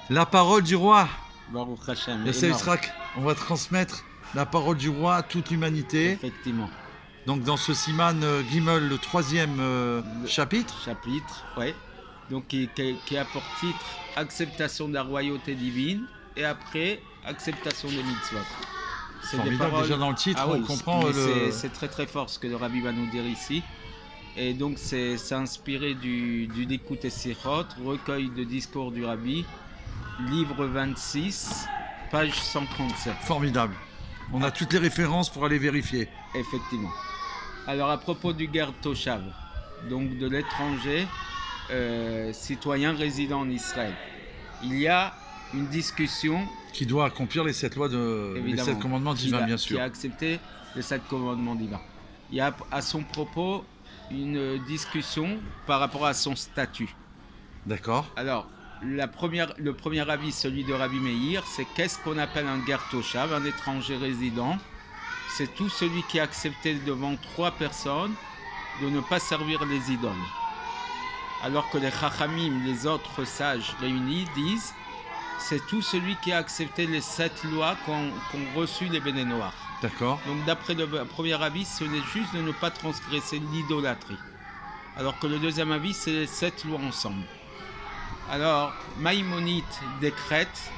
La parole du roi. Baruch Hashem. Yosef Énorme. Yitzhak, on va transmettre la parole du roi à toute l'humanité. Effectivement. Donc dans ce Siman Gimel, le troisième Le chapitre. chapitre, ouais. Donc qui a pour titre Acceptation de la royauté divine et après Acceptation des mitzvot. C'est des Formidable, paroles. déjà dans le titre, Ah on oui, comprend mais le... c'est très très fort ce que le Rabbi va nous dire ici. Et donc c'est inspiré du Likut et Sichot, recueil de discours du Rabbi, livre 26, page 137. Formidable. On a toutes les références pour aller vérifier. Effectivement. Alors à propos du ger toshav, donc de l'étranger citoyen résident en Israël, il y a une discussion Qui doit accomplir les 7 lois de... les évidemment 7 commandements divins, bien qui sûr. a accepté les 7 commandements divins. Il y a à son propos une discussion par rapport à son statut. D'accord. Alors le premier avis, celui de Rabbi Meir, c'est qu'est-ce qu'on appelle un ger toshav, un étranger résident. C'est tout celui qui a accepté devant 3 personnes de ne pas servir les idoles. Alors que les Chachamim, les autres sages réunis, disent c'est tout celui qui a accepté les 7 lois qu'ont reçues les Béné Noirs. D'accord. Donc d'après le premier avis, ce n'est juste de ne pas transgresser l'idolâtrie. Alors que le deuxième avis, c'est les 7 lois ensemble. Alors, Maïmonide décrète,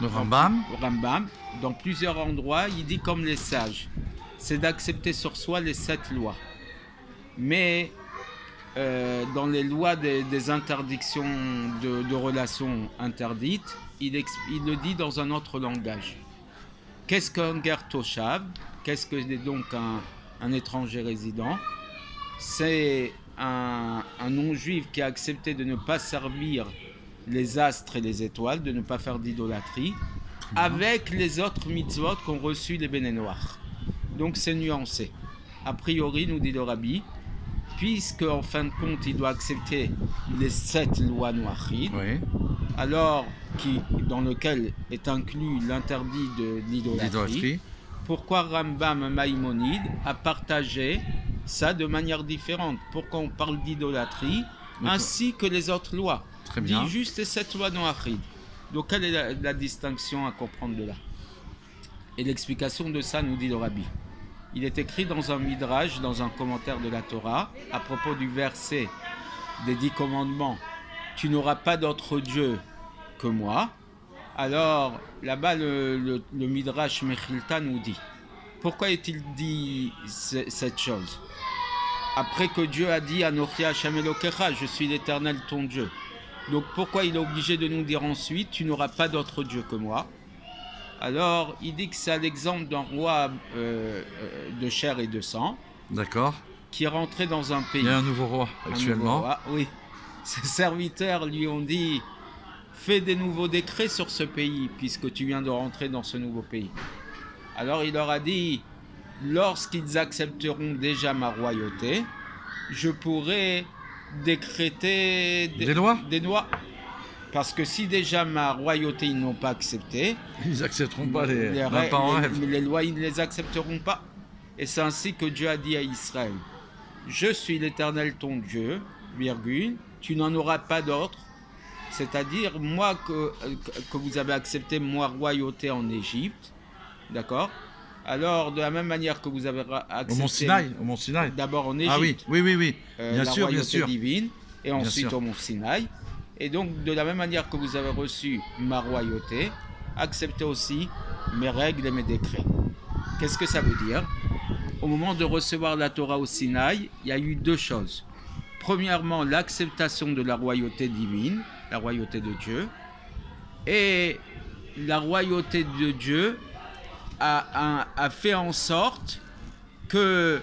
Le Rambam. Rambam, dans plusieurs endroits, il dit comme les sages, c'est d'accepter sur soi les 7 lois. Mais dans les lois des interdictions de relations interdites, il le dit dans un autre langage. Qu'est-ce qu'un ger toshav? Qu'est-ce que c'est donc un étranger résident? C'est un non-juif qui a accepté de ne pas servir les astres et les étoiles, de ne pas faire d'idolâtrie, avec les autres mitzvot qu'ont reçus les Béné Noirs. Donc c'est nuancé. A priori, nous dit le Rabbi, puisque en fin de compte, il doit accepter les 7 lois noachides, Oui. alors dans lequel est inclus l'interdit de l'idolâtrie, L'idolâtrie. pourquoi Rambam Maïmonide a partagé ça de manière différente? Pourquoi on parle d'idolâtrie ainsi que les autres lois? Très bien. Dit juste les 7 lois noachides. Donc quelle est la distinction à comprendre de là? Et l'explication de ça nous dit le Rabbi. Il est écrit dans un midrash, dans un commentaire de la Torah, à propos du verset des 10 commandements. Tu n'auras pas d'autre Dieu que moi. Alors là-bas, le midrash Mechilta nous dit. Pourquoi est-il dit cette chose? Après que Dieu a dit Anochi Hashem Elokecha, je suis l'Éternel ton Dieu. Donc pourquoi il est obligé de nous dire ensuite tu n'auras pas d'autre Dieu que moi? Alors il dit que c'est l'exemple d'un roi de chair et de sang D'accord. qui est rentré dans un pays. Il y a un nouveau roi actuellement. Un nouveau roi, oui. Ses serviteurs lui ont dit fais des nouveaux décrets sur ce pays puisque tu viens de rentrer dans ce nouveau pays. Alors il leur a dit lorsqu'ils accepteront déjà ma royauté, je pourrai décréter Des lois. Parce que si déjà ma royauté ils n'ont pas accepté, Ils n'accepteront pas même pas en rêve. les lois ils ne les accepteront pas. Et c'est ainsi que Dieu a dit à Israël, je suis l'Éternel ton Dieu, virgule, tu n'en auras pas d'autre. C'est-à-dire moi que vous avez accepté moi royauté en Égypte, d'accord? Alors, de la même manière que vous avez accepté Au Mont Sinaï. d'abord en Égypte, Ah oui, oui. Bien la sûr, bien royauté sûr. divine, et Bien ensuite sûr. au Mont Sinaï. Et donc, de la même manière que vous avez reçu ma royauté, acceptez aussi mes règles et mes décrets. Qu'est-ce que ça veut dire? Au moment de recevoir la Torah au Sinaï, il y a eu 2 choses. Premièrement, l'acceptation de la royauté divine, la royauté de Dieu, et la royauté de Dieu a fait en sorte que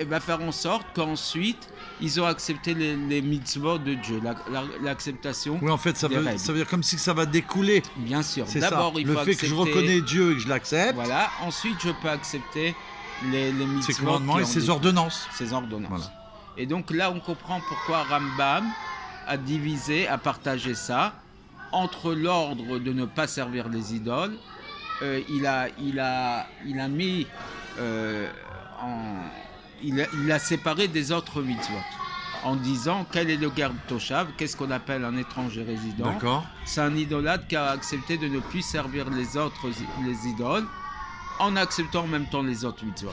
va faire en sorte qu'ensuite ils ont accepté les mitzvot de Dieu, l'acceptation. Oui, en fait, ça veut dire comme si ça va découler. Bien sûr. C'est D'abord, ça. il Le faut fait accepter, que je reconnais Dieu et que je l'accepte. Voilà. Ensuite, je peux accepter les mitzvot, ses commandements et ses ordonnances. Voilà. Et donc là, on comprend pourquoi Rambam a divisé, a partagé ça entre l'ordre de ne pas servir les idoles. Il a séparé des autres mitzvot. en disant quel est le ger toshav, qu'est-ce qu'on appelle un étranger résident. D'accord. C'est un idolâtre qui a accepté de ne plus servir les idoles, en acceptant en même temps les autres mitzvot.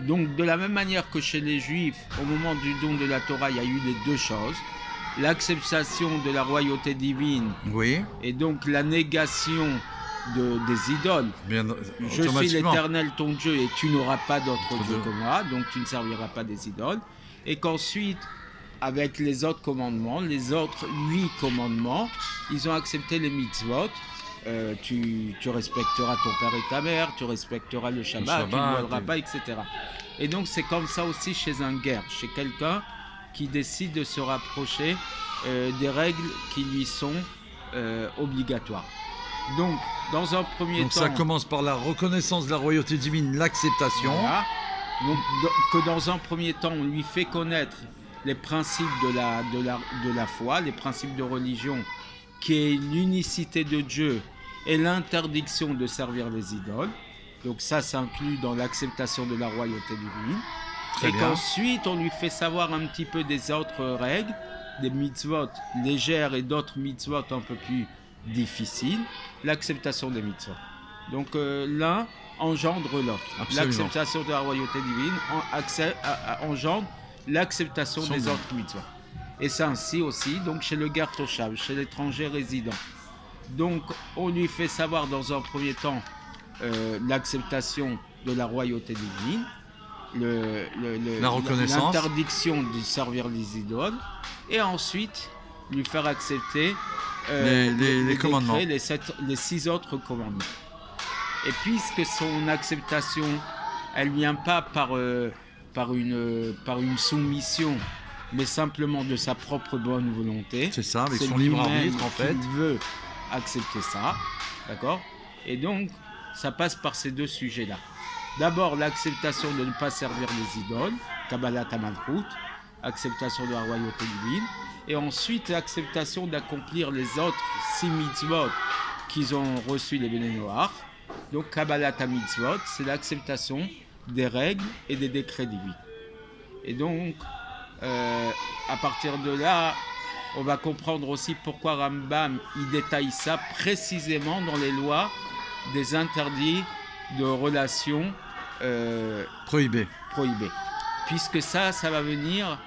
Donc de la même manière que chez les Juifs, au moment du don de la Torah, il y a eu les deux choses. L'acceptation de la royauté divine Oui. et donc la négation des idoles. Bien, Je suis l'Éternel ton Dieu et tu n'auras pas d'autre Dieu Dieu que moi, donc tu ne serviras pas des idoles. Et qu'ensuite, avec les autres commandements, les autres 8 commandements, ils ont accepté les mitzvot. Tu respecteras ton père et ta mère, tu respecteras le Shabbat, tu ne voleras pas, etc. Et donc c'est comme ça aussi chez un guerre, chez quelqu'un qui décide de se rapprocher des règles qui lui sont obligatoires. Donc, dans un premier temps... ça commence par la reconnaissance de la royauté divine, l'acceptation. Voilà. Donc, que dans un premier temps, on lui fait connaître les principes de la foi, les principes de religion, qui est l'unicité de Dieu et l'interdiction de servir les idoles. Donc ça inclut dans l'acceptation de la royauté divine. Et qu'ensuite, on lui fait savoir un petit peu des autres règles, des mitzvot légères et d'autres mitzvot un peu plus difficiles, l'acceptation des mitzvot. Donc l'un engendre l'autre. L'acceptation de la royauté divine engendre l'acceptation des autres mitzvot. Et c'est ainsi aussi donc chez le ger toshav, chez l'étranger résident. Donc on lui fait savoir dans un premier temps l'acceptation de la royauté divine, la reconnaissance, l'interdiction de servir les idoles, et ensuite lui faire accepter les commandements, les 6 autres commandements. Et puisque son acceptation, elle vient pas par une soumission, mais simplement de sa propre bonne volonté. C'est ça, avec son libre arbitre en fait. Il veut accepter ça, d'accord ? Et donc, ça passe par ces deux sujets-là. D'abord, l'acceptation de ne pas servir les idoles, Kabbalat HaMalchut, acceptation de la royauté divine, et ensuite l'acceptation d'accomplir les autres 6 mitzvot qu'ils ont reçus les Béné Noach. Donc, Kabbalat HaMitzvot, c'est l'acceptation des règles et des décrets divins. Et donc, à partir de là, on va comprendre aussi pourquoi Rambam il détaille ça précisément dans les lois des interdits de relations prohibées. Puisque ça va venir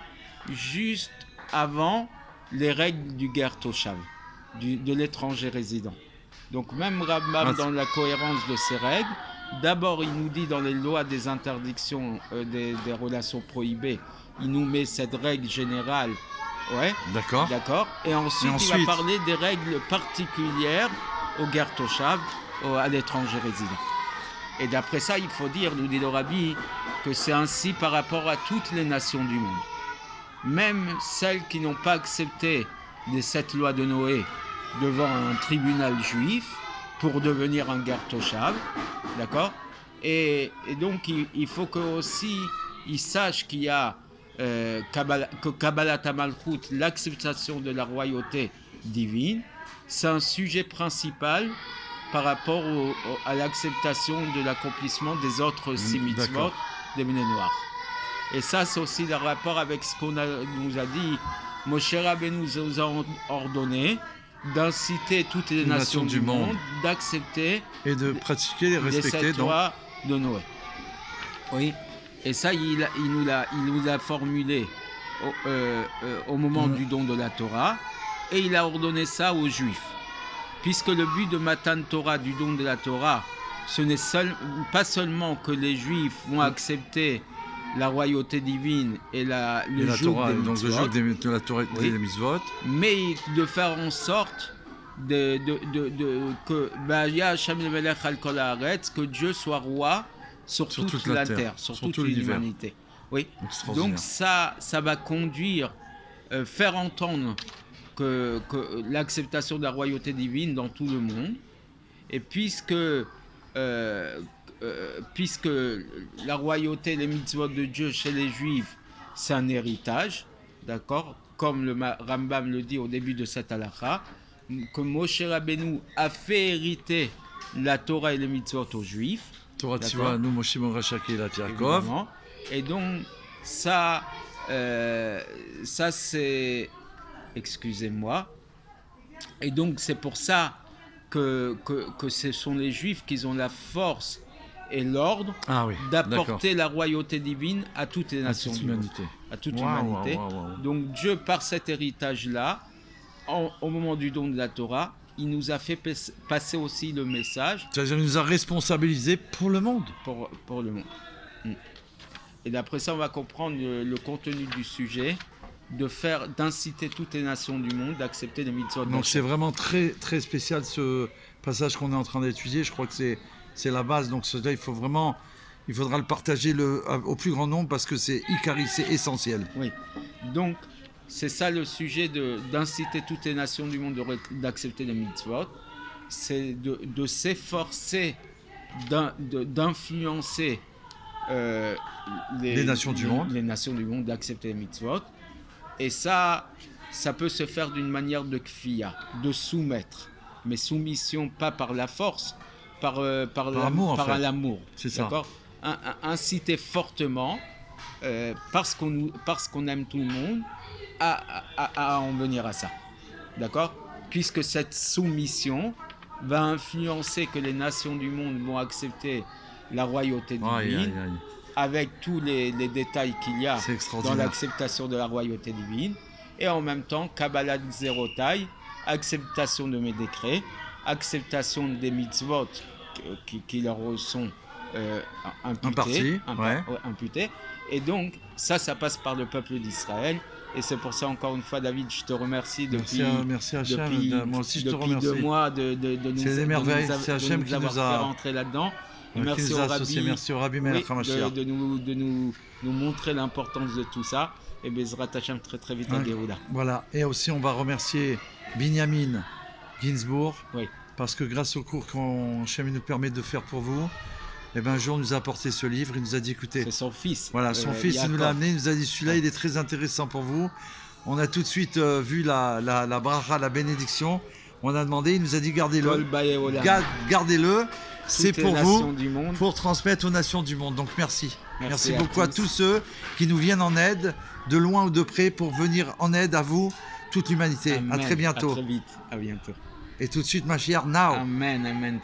juste avant les règles du ger toshav, de l'étranger résident. Donc même Rambam, dans la cohérence de ces règles, d'abord il nous dit dans les lois des interdictions des relations prohibées, il nous met cette règle générale. Ouais. D'accord. Et ensuite, il va parler des règles particulières au ger toshav, à l'étranger résident. Et d'après ça, il faut dire, nous dit le Rabbi, que c'est ainsi par rapport à toutes les nations du monde. Même celles qui n'ont pas accepté les 7 lois de Noé devant un tribunal juif pour devenir un ger toshav, d'accord ? Et donc, il faut que aussi ils sachent qu'il y a que Kabbalat HaMalchut, l'acceptation de la royauté divine, c'est un sujet principal par rapport à l'acceptation de l'accomplissement des autres 6 mitzvot des Béné Noach. Et ça, c'est aussi le rapport avec ce qu'on nous a dit. Moshe Rabbeinu nous a ordonné d'inciter toutes les nations du monde d'accepter et de pratiquer et respecter les 7 lois de Noé. Oui. Et ça, il nous l'a formulé au moment du don de la Torah, et il a ordonné ça aux Juifs. Puisque le but de Matan Torah, du don de la Torah, ce n'est pas seulement que les Juifs vont accepter la royauté divine et le joug des mitzvot, donc le joug de la Torah des mitzvot, mais de faire en sorte que Dieu soit roi sur toute la terre, sur toute l'humanité. Oui. Donc ça va conduire, faire entendre que l'acceptation de la royauté divine dans tout le monde. Et puisque la royauté, les mitzvot de Dieu chez les Juifs, c'est un héritage, d'accord, comme le Rambam le dit au début de cette halakha, que Moshe Rabbeinu a fait hériter la Torah et les mitzvot aux Juifs. Torah Tzivanu Moshe Ben Rachak et la Yaakov. Et donc ça, Ça, c'est... Excusez-moi. Et donc, c'est pour ça que ce sont les Juifs qui ont la force et l'ordre d'apporter la royauté divine à toutes les nations du monde. À toute l'humanité. Donc, Dieu, par cet héritage-là, au moment du don de la Torah, il nous a fait passer aussi le message. C'est-à-dire qu'il nous a responsabilisés pour le monde. Pour le monde. Et d'après ça, on va comprendre le contenu du sujet, d'inciter toutes les nations du monde d'accepter les mitzvot. Donc c'est vraiment très, très spécial ce passage qu'on est en train d'étudier. Je crois que c'est la base. Donc cela, il faudra le partager au plus grand nombre parce que c'est essentiel. Oui. Donc c'est ça le sujet d'inciter toutes les nations du monde d'accepter les mitzvot. C'est de s'efforcer d'influencer les nations du monde d'accepter les mitzvot. Et ça peut se faire d'une manière de kfiya, de soumettre. Mais soumission pas par la force, par l'amour. C'est ça. D'accord ? Inciter fortement, parce qu'on aime tout le monde, à en venir à ça. D'accord ? Puisque cette soumission va influencer que les nations du monde vont accepter la royauté divine, avec tous les détails qu'il y a dans l'acceptation de la royauté divine, et en même temps, Kabbalah Zerotai, acceptation de mes décrets, acceptation des mitzvot qui leur sont imputés. Et donc, ça passe par le peuple d'Israël. Et c'est pour ça, encore une fois, David, je te remercie merci Hachem. Moi aussi, je te remercie. 2 mois de nous avoir fait rentrer là-dedans. Et merci au Rabbi Melech HaMashiach de nous montrer l'importance de tout ça. Et Bezrat Hachem très très vite à Géouda. Voilà. Et aussi, on va remercier Binyamin Ginsburg. Parce que grâce au cours qu'Hachem nous permet de faire pour vous, un jour, il nous a apporté ce livre. Il nous a dit, écoutez... C'est son fils. Voilà, son fils, il nous l'a amené. Il nous a dit, celui-là, il est très intéressant pour vous. On a tout de suite vu la bracha, la bénédiction. On a demandé, il nous a dit, gardez-le. Gardez-le. C'est pour vous, pour transmettre aux nations du monde. Donc merci. Merci beaucoup à tous ceux qui nous viennent en aide, de loin ou de près, pour venir en aide à vous, toute l'humanité. Amen. À très bientôt. À très vite. À bientôt. Et tout de suite, Mashiach, now. Amen.